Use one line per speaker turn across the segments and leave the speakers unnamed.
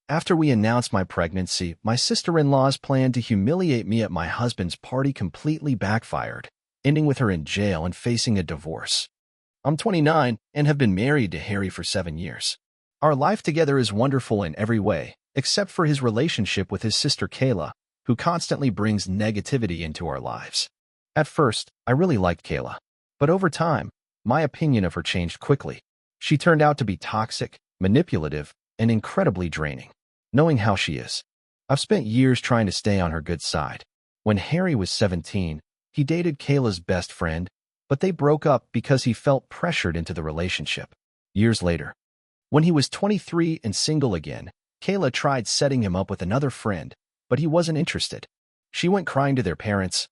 After we announced my pregnancy, my sister-in-law's plan to humiliate me at my husband's party completely backfired, ending with her in jail and facing a divorce. I'm 29 and have been married to Harry for 7 years. Our life together is wonderful in every way, except for his relationship with his sister Kayla, who constantly brings negativity into our lives. At first, I really liked Kayla, but over time, my opinion of her changed quickly. She turned out to be toxic, manipulative, and incredibly draining. Knowing how she is, I've spent years trying to stay on her good side. When Harry was 17, he dated Kayla's best friend, but they broke up because he felt pressured into the relationship. Years later, when he was 23 and single again, Kayla tried setting him up with another friend, but he wasn't interested. She went crying to their parents,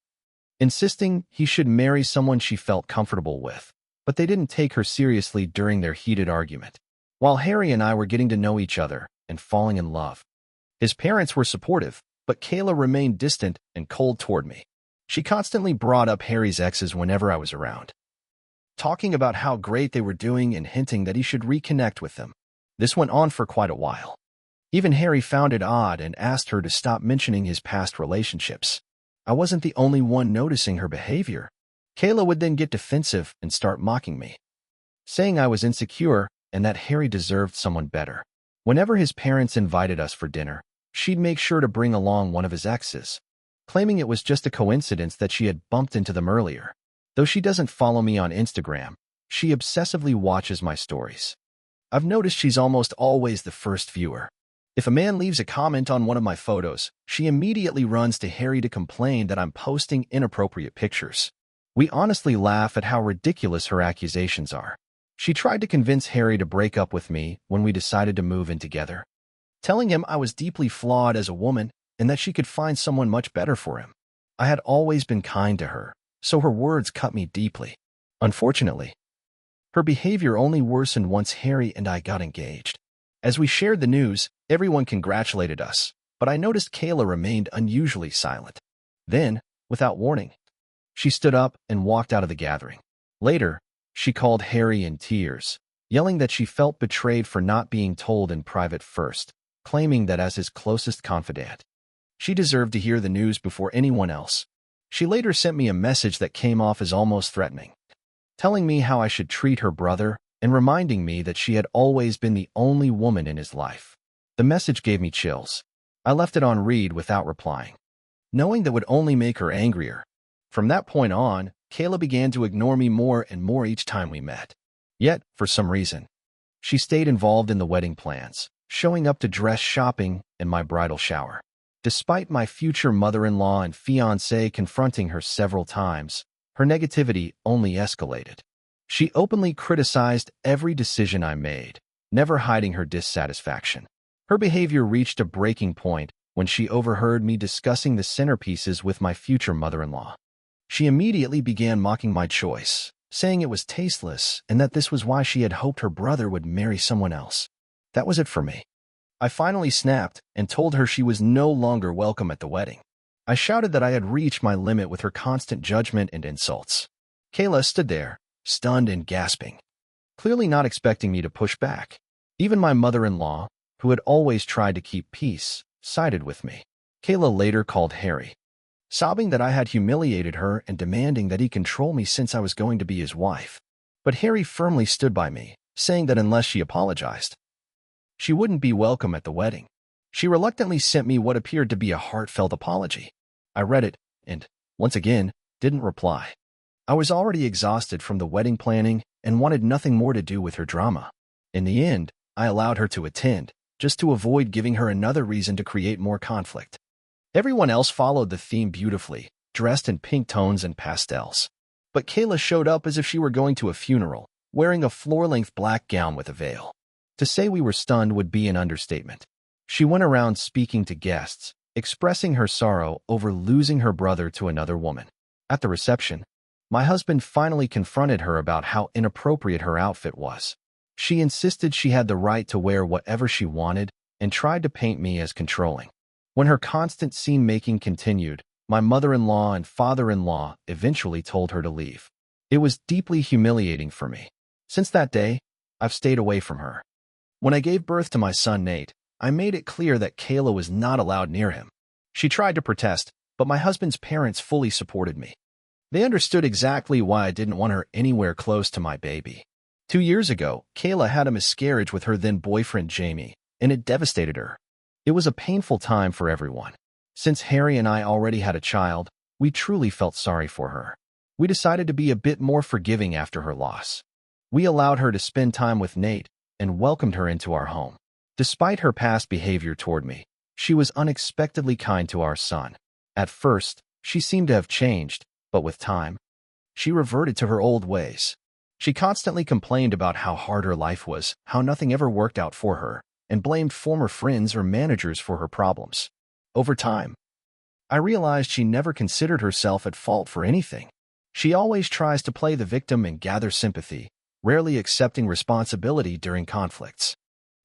insisting he should marry someone she felt comfortable with, but they didn't take her seriously during their heated argument. While Harry and I were getting to know each other and falling in love, his parents were supportive, but Kayla remained distant and cold toward me. She constantly brought up Harry's exes whenever I was around, talking about how great they were doing and hinting that he should reconnect with them. This went on for quite a while. Even Harry found it odd and asked her to stop mentioning his past relationships. I wasn't the only one noticing her behavior. Kayla would then get defensive and start mocking me, saying I was insecure and that Harry deserved someone better. Whenever his parents invited us for dinner, she'd make sure to bring along one of his exes, claiming it was just a coincidence that she had bumped into them earlier. Though she doesn't follow me on Instagram, she obsessively watches my stories. I've noticed she's almost always the first viewer. If a man leaves a comment on one of my photos, she immediately runs to Harry to complain that I'm posting inappropriate pictures. We honestly laugh at how ridiculous her accusations are. She tried to convince Harry to break up with me when we decided to move in together, telling him I was deeply flawed as a woman and that she could find someone much better for him. I had always been kind to her, so her words cut me deeply. Unfortunately, her behavior only worsened once Harry and I got engaged. As we shared the news, everyone congratulated us, but I noticed Kayla remained unusually silent. Then, without warning, she stood up and walked out of the gathering. Later, she called Harry in tears, yelling that she felt betrayed for not being told in private first, claiming that as his closest confidant, she deserved to hear the news before anyone else. She later sent me a message that came off as almost threatening, telling me how I should treat her brother and reminding me that she had always been the only woman in his life. The message gave me chills. I left it on read without replying, knowing that would only make her angrier. From that point on, Kayla began to ignore me more and more each time we met. Yet, for some reason, she stayed involved in the wedding plans, showing up to dress shopping and my bridal shower. Despite my future mother-in-law and fiancé confronting her several times, her negativity only escalated. She openly criticized every decision I made, never hiding her dissatisfaction. Her behavior reached a breaking point when she overheard me discussing the centerpieces with my future mother-in-law. She immediately began mocking my choice, saying it was tasteless and that this was why she had hoped her brother would marry someone else. That was it for me. I finally snapped and told her she was no longer welcome at the wedding. I shouted that I had reached my limit with her constant judgment and insults. Kayla stood there, stunned and gasping, clearly not expecting me to push back. Even my mother-in-law, who had always tried to keep peace, sided with me. Kayla later called Harry, sobbing that I had humiliated her and demanding that he control me since I was going to be his wife. But Harry firmly stood by me, saying that unless she apologized, she wouldn't be welcome at the wedding. She reluctantly sent me what appeared to be a heartfelt apology. I read it and, once again, didn't reply. I was already exhausted from the wedding planning and wanted nothing more to do with her drama. In the end, I allowed her to attend, just to avoid giving her another reason to create more conflict. Everyone else followed the theme beautifully, dressed in pink tones and pastels. But Kayla showed up as if she were going to a funeral, wearing a floor-length black gown with a veil. To say we were stunned would be an understatement. She went around speaking to guests, expressing her sorrow over losing her brother to another woman. At the reception, my husband finally confronted her about how inappropriate her outfit was. She insisted she had the right to wear whatever she wanted and tried to paint me as controlling. When her constant scene-making continued, my mother-in-law and father-in-law eventually told her to leave. It was deeply humiliating for me. Since that day, I've stayed away from her. When I gave birth to my son Nate, I made it clear that Kayla was not allowed near him. She tried to protest, but my husband's parents fully supported me. They understood exactly why I didn't want her anywhere close to my baby. 2 years ago, Kayla had a miscarriage with her then-boyfriend Jamie, and it devastated her. It was a painful time for everyone. Since Harry and I already had a child, we truly felt sorry for her. We decided to be a bit more forgiving after her loss. We allowed her to spend time with Nate and welcomed her into our home. Despite her past behavior toward me, she was unexpectedly kind to our son. At first, she seemed to have changed, but with time, she reverted to her old ways. She constantly complained about how hard her life was, how nothing ever worked out for her, and blamed former friends or managers for her problems. Over time, I realized she never considered herself at fault for anything. She always tries to play the victim and gather sympathy, rarely accepting responsibility during conflicts.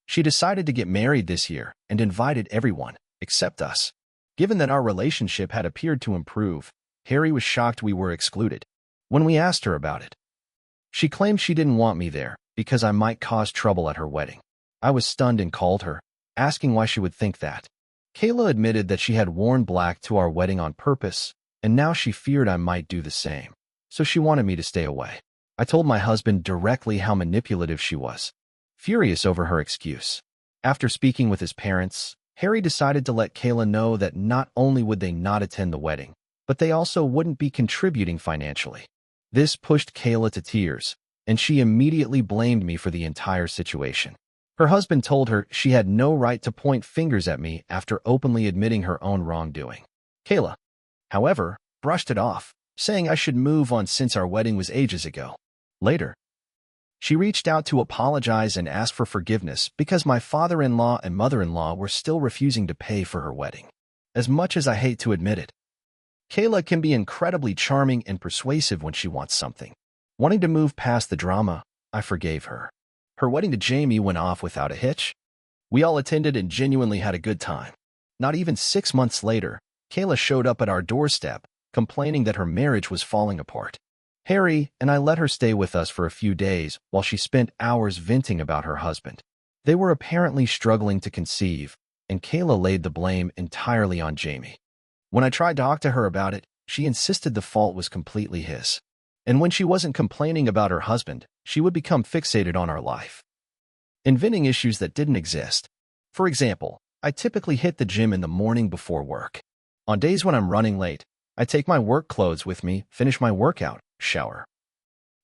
She decided to get married this year and invited everyone, except us. Given that our relationship had appeared to improve, Harry was shocked we were excluded. When we asked her about it, she claimed she didn't want me there because I might cause trouble at her wedding. I was stunned and called her, asking why she would think that. Kayla admitted that she had worn black to our wedding on purpose, and now she feared I might do the same, so she wanted me to stay away. I told my husband directly how manipulative she was, furious over her excuse. After speaking with his parents, Harry decided to let Kayla know that not only would they not attend the wedding, but they also wouldn't be contributing financially. This pushed Kayla to tears, and she immediately blamed me for the entire situation. Her husband told her she had no right to point fingers at me after openly admitting her own wrongdoing. Kayla, however, brushed it off, saying I should move on since our wedding was ages ago. Later, she reached out to apologize and ask for forgiveness because my father-in-law and mother-in-law were still refusing to pay for her wedding. As much as I hate to admit it, Kayla can be incredibly charming and persuasive when she wants something. Wanting to move past the drama, I forgave her. Her wedding to Jamie went off without a hitch. We all attended and genuinely had a good time. Not even 6 months later, Kayla showed up at our doorstep, complaining that her marriage was falling apart. Harry and I let her stay with us for a few days while she spent hours venting about her husband. They were apparently struggling to conceive, and Kayla laid the blame entirely on Jamie. When I tried to talk to her about it, she insisted the fault was completely his. And when she wasn't complaining about her husband, she would become fixated on our life, inventing issues that didn't exist. For example, I typically hit the gym in the morning before work. On days when I'm running late, I take my work clothes with me, finish my workout, shower,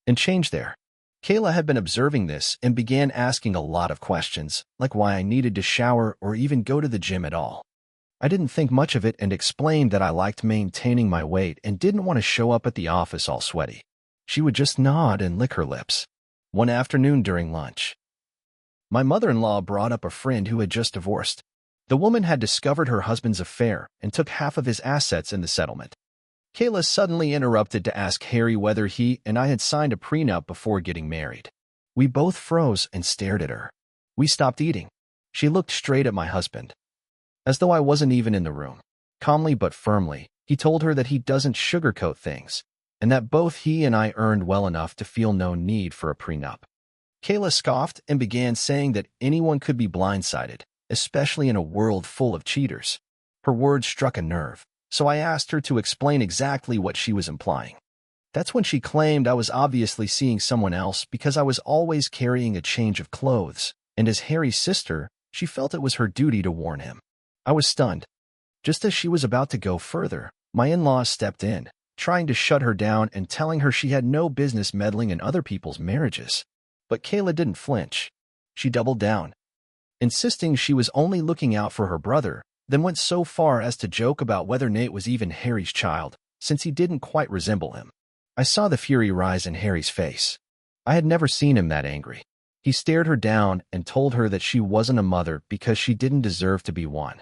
and change there. Kayla had been observing this and began asking a lot of questions, like why I needed to shower or even go to the gym at all. I didn't think much of it and explained that I liked maintaining my weight and didn't want to show up at the office all sweaty. She would just nod and lick her lips. One afternoon during lunch, my mother-in-law brought up a friend who had just divorced. The woman had discovered her husband's affair and took half of his assets in the settlement. Kayla suddenly interrupted to ask Harry whether he and I had signed a prenup before getting married. We both froze and stared at her. We stopped eating. She looked straight at my husband, as though I wasn't even in the room. Calmly but firmly, he told her that he doesn't sugarcoat things, and that both he and I earned well enough to feel no need for a prenup. Kayla scoffed and began saying that anyone could be blindsided, especially in a world full of cheaters. Her words struck a nerve, so I asked her to explain exactly what she was implying. That's when she claimed I was obviously seeing someone else because I was always carrying a change of clothes, and as Harry's sister, she felt it was her duty to warn him. I was stunned. Just as she was about to go further, my in-laws stepped in, trying to shut her down and telling her she had no business meddling in other people's marriages. But Kayla didn't flinch. She doubled down, insisting she was only looking out for her brother, then went so far as to joke about whether Nate was even Harry's child, since he didn't quite resemble him. I saw the fury rise in Harry's face. I had never seen him that angry. He stared her down and told her that she wasn't a mother because she didn't deserve to be one,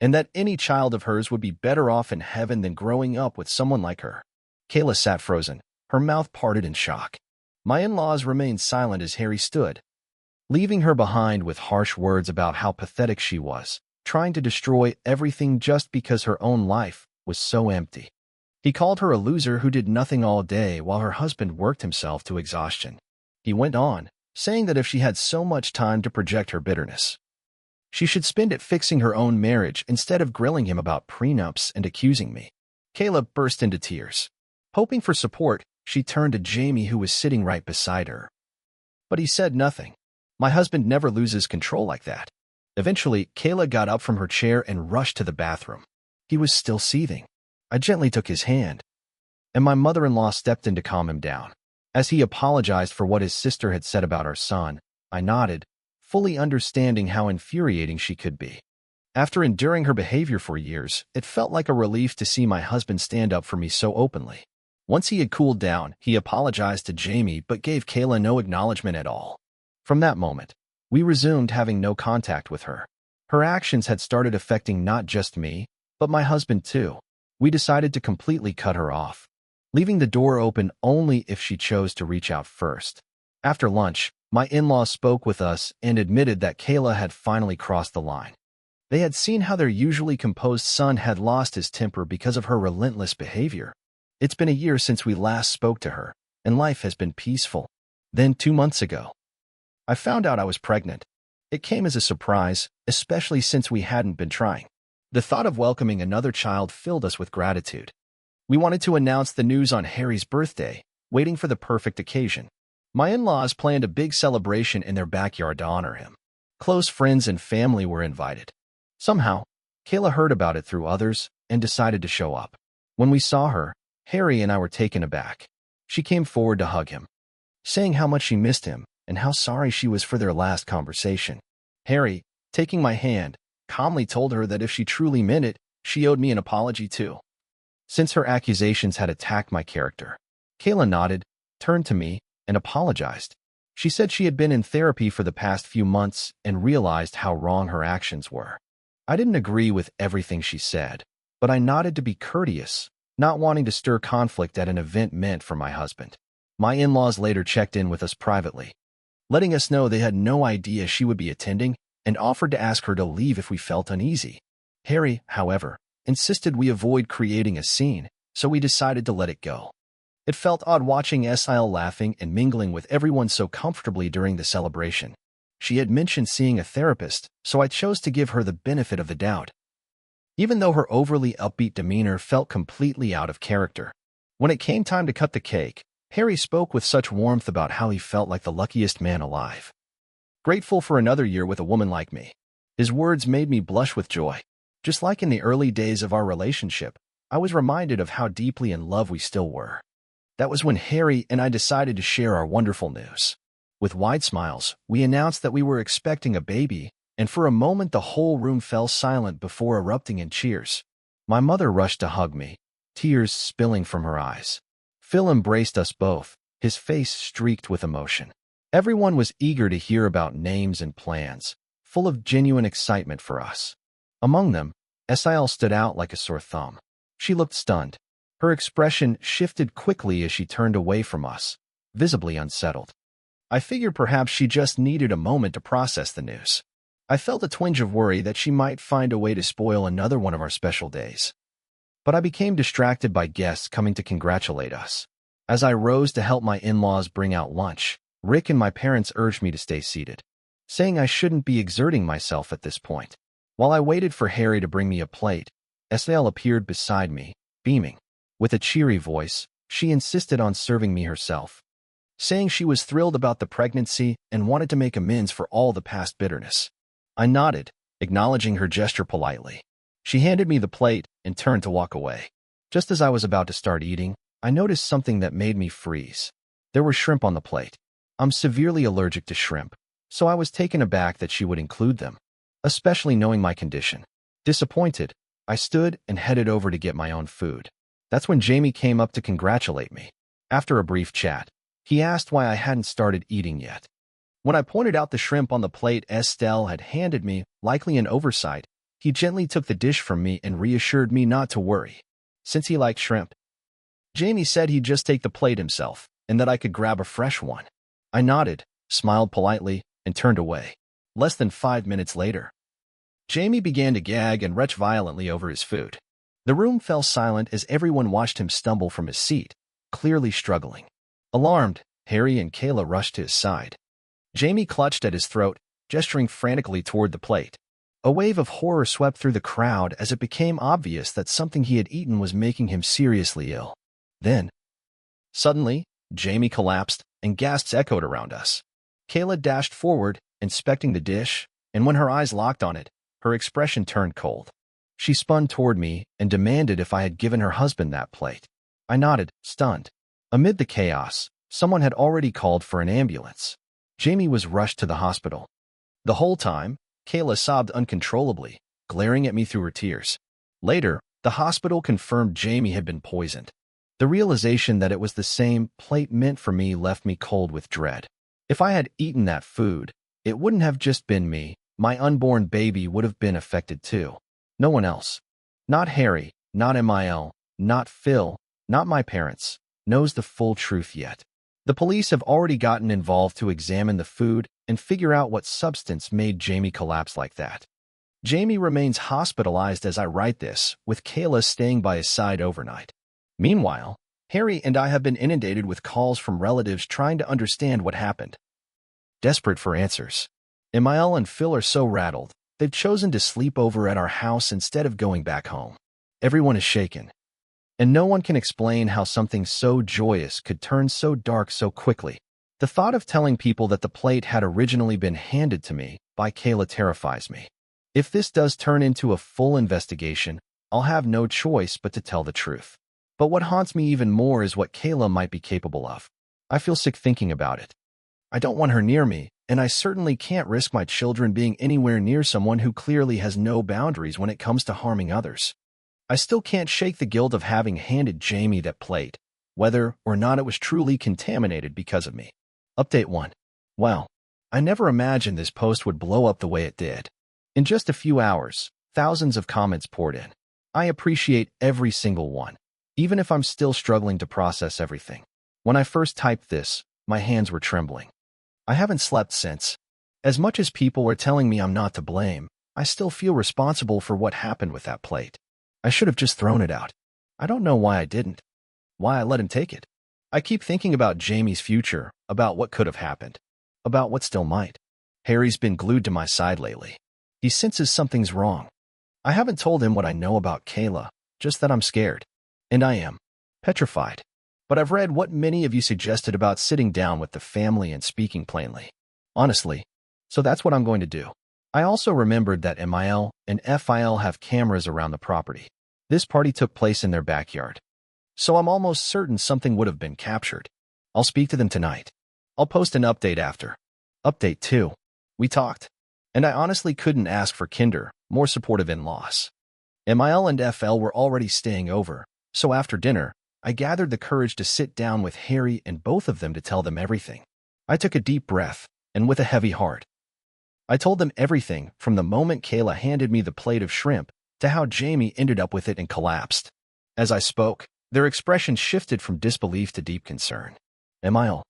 and that any child of hers would be better off in heaven than growing up with someone like her. Kayla sat frozen, her mouth parted in shock. My in-laws remained silent as Harry stood, leaving her behind with harsh words about how pathetic she was, trying to destroy everything just because her own life was so empty. He called her a loser who did nothing all day while her husband worked himself to exhaustion. He went on, saying that if she had so much time to project her bitterness, She should spend it fixing her own marriage instead of grilling him about prenups and accusing me. Kayla burst into tears. Hoping for support, she turned to Jamie, who was sitting right beside her. But he said nothing. My husband never loses control like that. Eventually, Kayla got up from her chair and rushed to the bathroom. He was still seething. I gently took his hand, and my mother-in-law stepped in to calm him down. As he apologized for what his sister had said about our son, I nodded, fully understanding how infuriating she could be. After enduring her behavior for years, it felt like a relief to see my husband stand up for me so openly. Once he had cooled down, he apologized to Jamie but gave Kayla no acknowledgement at all. From that moment, we resumed having no contact with her. Her actions had started affecting not just me, but my husband too. We decided to completely cut her off, leaving the door open only if she chose to reach out first. After lunch, my in-laws spoke with us and admitted that Kayla had finally crossed the line. They had seen how their usually composed son had lost his temper because of her relentless behavior. It's been a year since we last spoke to her, and life has been peaceful. Then 2 months ago, I found out I was pregnant. It came as a surprise, especially since we hadn't been trying. The thought of welcoming another child filled us with gratitude. We wanted to announce the news on Harry's birthday, waiting for the perfect occasion. My in-laws planned a big celebration in their backyard to honor him. Close friends and family were invited. Somehow, Kayla heard about it through others and decided to show up. When we saw her, Harry and I were taken aback. She came forward to hug him, saying how much she missed him and how sorry she was for their last conversation. Harry, taking my hand, calmly told her that if she truly meant it, she owed me an apology too. Since her accusations had attacked my character, Kayla nodded, turned to me, and apologized. She said she had been in therapy for the past few months and realized how wrong her actions were. I didn't agree with everything she said, but I nodded to be courteous, not wanting to stir conflict at an event meant for my husband. My in-laws later checked in with us privately, letting us know they had no idea she would be attending and offered to ask her to leave if we felt uneasy. Harry, however, insisted we avoid creating a scene, so we decided to let it go. It felt odd watching SIL laughing and mingling with everyone so comfortably during the celebration. She had mentioned seeing a therapist, so I chose to give her the benefit of the doubt, even though her overly upbeat demeanor felt completely out of character. When it came time to cut the cake, Harry spoke with such warmth about how he felt like the luckiest man alive, grateful for another year with a woman like me. His words made me blush with joy. Just like in the early days of our relationship, I was reminded of how deeply in love we still were. That was when Harry and I decided to share our wonderful news. With wide smiles, we announced that we were expecting a baby, and for a moment the whole room fell silent before erupting in cheers. My mother rushed to hug me, tears spilling from her eyes. Phil embraced us both, his face streaked with emotion. Everyone was eager to hear about names and plans, full of genuine excitement for us. Among them, SIL stood out like a sore thumb. She looked stunned. Her expression shifted quickly as she turned away from us, visibly unsettled. I figured perhaps she just needed a moment to process the news. I felt a twinge of worry that she might find a way to spoil another one of our special days. But I became distracted by guests coming to congratulate us. As I rose to help my in-laws bring out lunch, Rick and my parents urged me to stay seated, saying I shouldn't be exerting myself at this point. While I waited for Harry to bring me a plate, Estelle appeared beside me, beaming. With a cheery voice, she insisted on serving me herself, saying she was thrilled about the pregnancy and wanted to make amends for all the past bitterness. I nodded, acknowledging her gesture politely. She handed me the plate and turned to walk away. Just as I was about to start eating, I noticed something that made me freeze. There were shrimp on the plate. I'm severely allergic to shrimp, so I was taken aback that she would include them, especially knowing my condition. Disappointed, I stood and headed over to get my own food. That's when Jamie came up to congratulate me. After a brief chat, he asked why I hadn't started eating yet. When I pointed out the shrimp on the plate Estelle had handed me, likely an oversight, he gently took the dish from me and reassured me not to worry, since he liked shrimp. Jamie said he'd just take the plate himself, and that I could grab a fresh one. I nodded, smiled politely, and turned away. Less than 5 minutes later, Jamie began to gag and retch violently over his food. The room fell silent as everyone watched him stumble from his seat, clearly struggling. Alarmed, Harry and Kayla rushed to his side. Jamie clutched at his throat, gesturing frantically toward the plate. A wave of horror swept through the crowd as it became obvious that something he had eaten was making him seriously ill. Then, suddenly, Jamie collapsed and gasps echoed around us. Kayla dashed forward, inspecting the dish, and when her eyes locked on it, her expression turned cold. She spun toward me and demanded if I had given her husband that plate. I nodded, stunned. Amid the chaos, someone had already called for an ambulance. Jamie was rushed to the hospital. The whole time, Kayla sobbed uncontrollably, glaring at me through her tears. Later, the hospital confirmed Jamie had been poisoned. The realization that it was the same plate meant for me left me cold with dread. If I had eaten that food, it wouldn't have just been me. My unborn baby would have been affected too. No one else. Not Harry, not Emil, not Phil, not my parents, knows the full truth yet. The police have already gotten involved to examine the food and figure out what substance made Jamie collapse like that. Jamie remains hospitalized as I write this, with Kayla staying by his side overnight. Meanwhile, Harry and I have been inundated with calls from relatives trying to understand what happened. Desperate for answers. Emil and Phil are so rattled, they've chosen to sleep over at our house instead of going back home. Everyone is shaken. And no one can explain how something so joyous could turn so dark so quickly. The thought of telling people that the plate had originally been handed to me by Kayla terrifies me. If this does turn into a full investigation, I'll have no choice but to tell the truth. But what haunts me even more is what Kayla might be capable of. I feel sick thinking about it. I don't want her near me, and I certainly can't risk my children being anywhere near someone who clearly has no boundaries when it comes to harming others. I still can't shake the guilt of having handed Jamie that plate, whether or not it was truly contaminated because of me. Update 1. Wow. I never imagined this post would blow up the way it did. In just a few hours, thousands of comments poured in. I appreciate every single one, even if I'm still struggling to process everything. When I first typed this, my hands were trembling. I haven't slept since. As much as people are telling me I'm not to blame, I still feel responsible for what happened with that plate. I should have just thrown it out. I don't know why I didn't. Why I let him take it. I keep thinking about Jamie's future, about what could have happened, about what still might. Harry's been glued to my side lately. He senses something's wrong. I haven't told him what I know about Kayla, just that I'm scared. And I am. Petrified. But I've read what many of you suggested about sitting down with the family and speaking plainly. Honestly. So that's what I'm going to do. I also remembered that Emil and Phil have cameras around the property. This party took place in their backyard. So I'm almost certain something would have been captured. I'll speak to them tonight. I'll post an update after. Update 2. We talked. And I honestly couldn't ask for kinder, more supportive in-laws. Emil and Phil were already staying over, so after dinner, I gathered the courage to sit down with Harry and both of them to tell them everything. I took a deep breath, and with a heavy heart, I told them everything from the moment Kayla handed me the plate of shrimp to how Jamie ended up with it and collapsed. As I spoke, their expressions shifted from disbelief to deep concern. Emil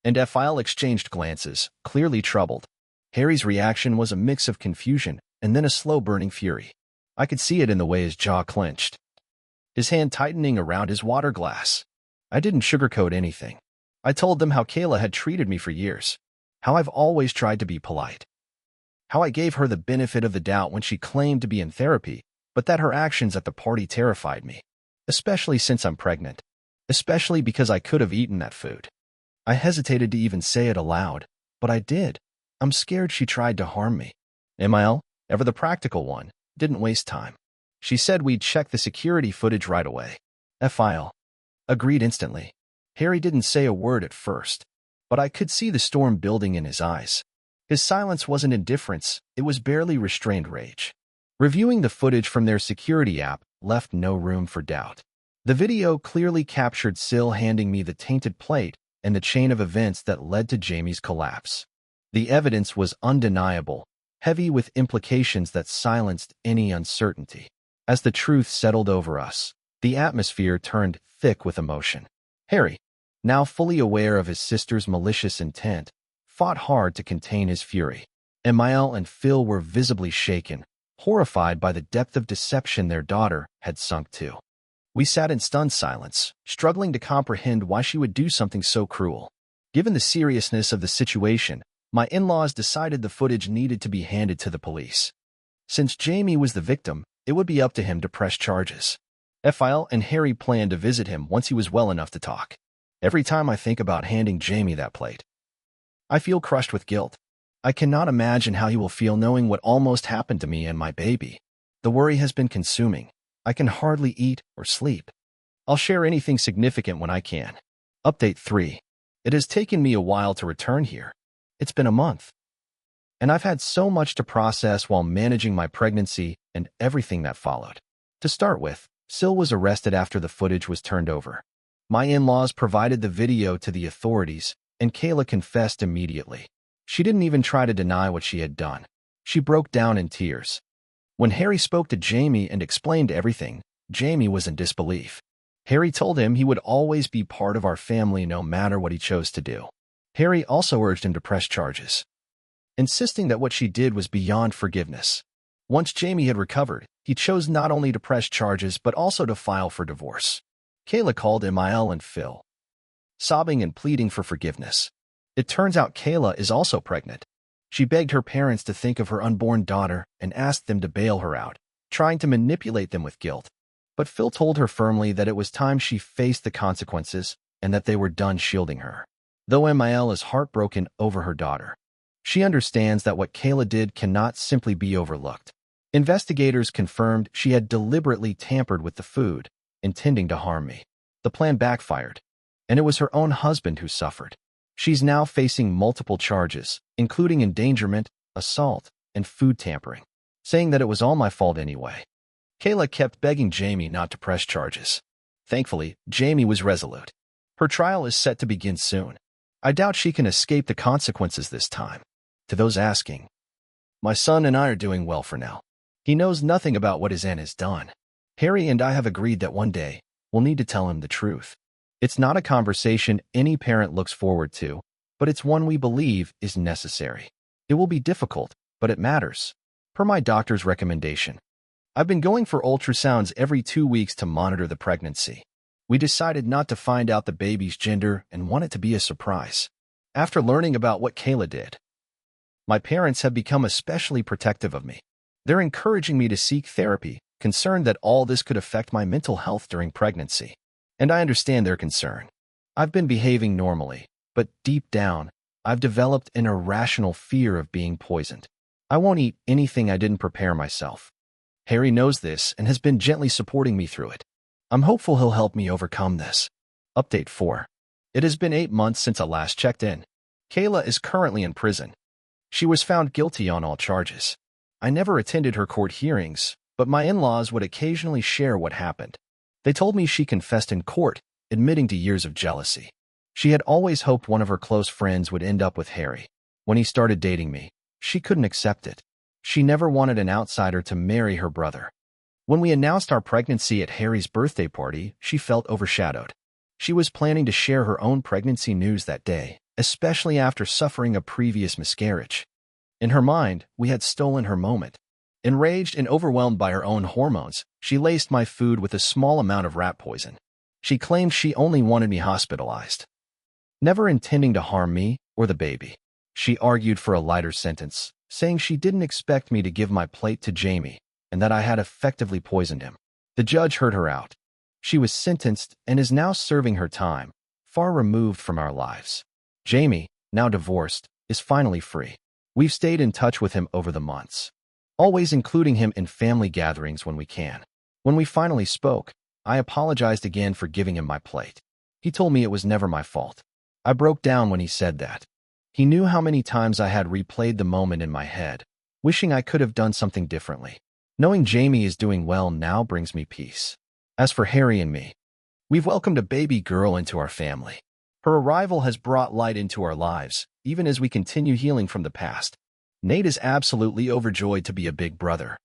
and Phil exchanged glances, clearly troubled. Harry's reaction was a mix of confusion and then a slow-burning fury. I could see it in the way his jaw clenched, his hand tightening around his water glass. I didn't sugarcoat anything. I told them how Kayla had treated me for years, how I've always tried to be polite, how I gave her the benefit of the doubt when she claimed to be in therapy, but that her actions at the party terrified me, especially since I'm pregnant, especially because I could have eaten that food. I hesitated to even say it aloud, but I did. I'm scared she tried to harm me. Emil, ever the practical one, didn't waste time. She said we'd check the security footage right away. Phil agreed instantly. Harry didn't say a word at first, but I could see the storm building in his eyes. His silence wasn't indifference, it was barely restrained rage. Reviewing the footage from their security app left no room for doubt. The video clearly captured Syl handing me the tainted plate and the chain of events that led to Jamie's collapse. The evidence was undeniable, heavy with implications that silenced any uncertainty. As the truth settled over us, the atmosphere turned thick with emotion. Harry, now fully aware of his sister's malicious intent, fought hard to contain his fury. Emil and Phil were visibly shaken, horrified by the depth of deception their daughter had sunk to. We sat in stunned silence, struggling to comprehend why she would do something so cruel. Given the seriousness of the situation, my in-laws decided the footage needed to be handed to the police. Since Jamie was the victim, it would be up to him to press charges. Phil and Harry planned to visit him once he was well enough to talk. Every time I think about handing Jamie that plate, I feel crushed with guilt. I cannot imagine how he will feel knowing what almost happened to me and my baby. The worry has been consuming. I can hardly eat or sleep. I'll share anything significant when I can. Update 3. It has taken me a while to return here. It's been a month. And I've had so much to process while managing my pregnancy and everything that followed. To start with, Sil was arrested after the footage was turned over. My in-laws provided the video to the authorities, and Kayla confessed immediately. She didn't even try to deny what she had done. She broke down in tears. When Harry spoke to Jamie and explained everything, Jamie was in disbelief. Harry told him he would always be part of our family no matter what he chose to do. Harry also urged him to press charges, insisting that what she did was beyond forgiveness. Once Jamie had recovered, he chose not only to press charges but also to file for divorce. Kayla called Emil and Phil, sobbing and pleading for forgiveness. It turns out Kayla is also pregnant. She begged her parents to think of her unborn daughter and asked them to bail her out, trying to manipulate them with guilt. But Phil told her firmly that it was time she faced the consequences and that they were done shielding her. Though Emil is heartbroken over her daughter, she understands that what Kayla did cannot simply be overlooked. Investigators confirmed she had deliberately tampered with the food, intending to harm me. The plan backfired, and it was her own husband who suffered. She's now facing multiple charges, including endangerment, assault, and food tampering, saying that it was all my fault anyway. Kayla kept begging Jamie not to press charges. Thankfully, Jamie was resolute. Her trial is set to begin soon. I doubt she can escape the consequences this time. To those asking, my son and I are doing well for now. He knows nothing about what his aunt has done. Harry and I have agreed that one day, we'll need to tell him the truth. It's not a conversation any parent looks forward to, but it's one we believe is necessary. It will be difficult, but it matters. Per my doctor's recommendation, I've been going for ultrasounds every 2 weeks to monitor the pregnancy. We decided not to find out the baby's gender and want it to be a surprise. After learning about what Kayla did, my parents have become especially protective of me. They're encouraging me to seek therapy, concerned that all this could affect my mental health during pregnancy. And I understand their concern. I've been behaving normally, but deep down, I've developed an irrational fear of being poisoned. I won't eat anything I didn't prepare myself. Harry knows this and has been gently supporting me through it. I'm hopeful he'll help me overcome this. Update 4. It has been 8 months since I last checked in. Kayla is currently in prison. She was found guilty on all charges. I never attended her court hearings, but my in-laws would occasionally share what happened. They told me she confessed in court, admitting to years of jealousy. She had always hoped one of her close friends would end up with Harry. When he started dating me, she couldn't accept it. She never wanted an outsider to marry her brother. When we announced our pregnancy at Harry's birthday party, she felt overshadowed. She was planning to share her own pregnancy news that day, especially after suffering a previous miscarriage. In her mind, we had stolen her moment. Enraged and overwhelmed by her own hormones, she laced my food with a small amount of rat poison. She claimed she only wanted me hospitalized, never intending to harm me or the baby. She argued for a lighter sentence, saying she didn't expect me to give my plate to Jamie and that I had effectively poisoned him. The judge heard her out. She was sentenced and is now serving her time, far removed from our lives. Jamie, now divorced, is finally free. We've stayed in touch with him over the months, always including him in family gatherings when we can. When we finally spoke, I apologized again for giving him my plate. He told me it was never my fault. I broke down when he said that. He knew how many times I had replayed the moment in my head, wishing I could have done something differently. Knowing Jamie is doing well now brings me peace. As for Harry and me, we've welcomed a baby girl into our family. Her arrival has brought light into our lives, even as we continue healing from the past. Nate is absolutely overjoyed to be a big brother.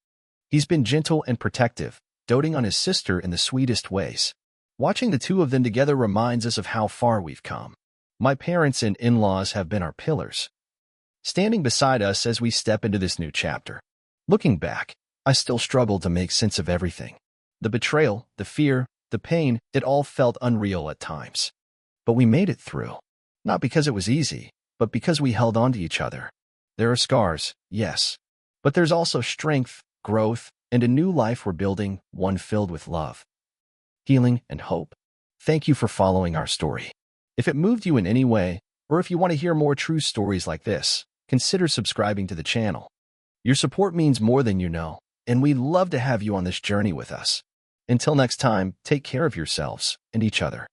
He's been gentle and protective, doting on his sister in the sweetest ways. Watching the two of them together reminds us of how far we've come. My parents and in-laws have been our pillars, standing beside us as we step into this new chapter. Looking back, I still struggle to make sense of everything. The betrayal, the fear, the pain, it all felt unreal at times. But we made it through. Not because it was easy, but because we held on to each other. There are scars, yes. But there's also strength, growth, and a new life we're building, one filled with love, healing, and hope. Thank you for following our story. If it moved you in any way, or if you want to hear more true stories like this, consider subscribing to the channel. Your support means more than you know, and we'd love to have you on this journey with us. Until next time, take care of yourselves and each other.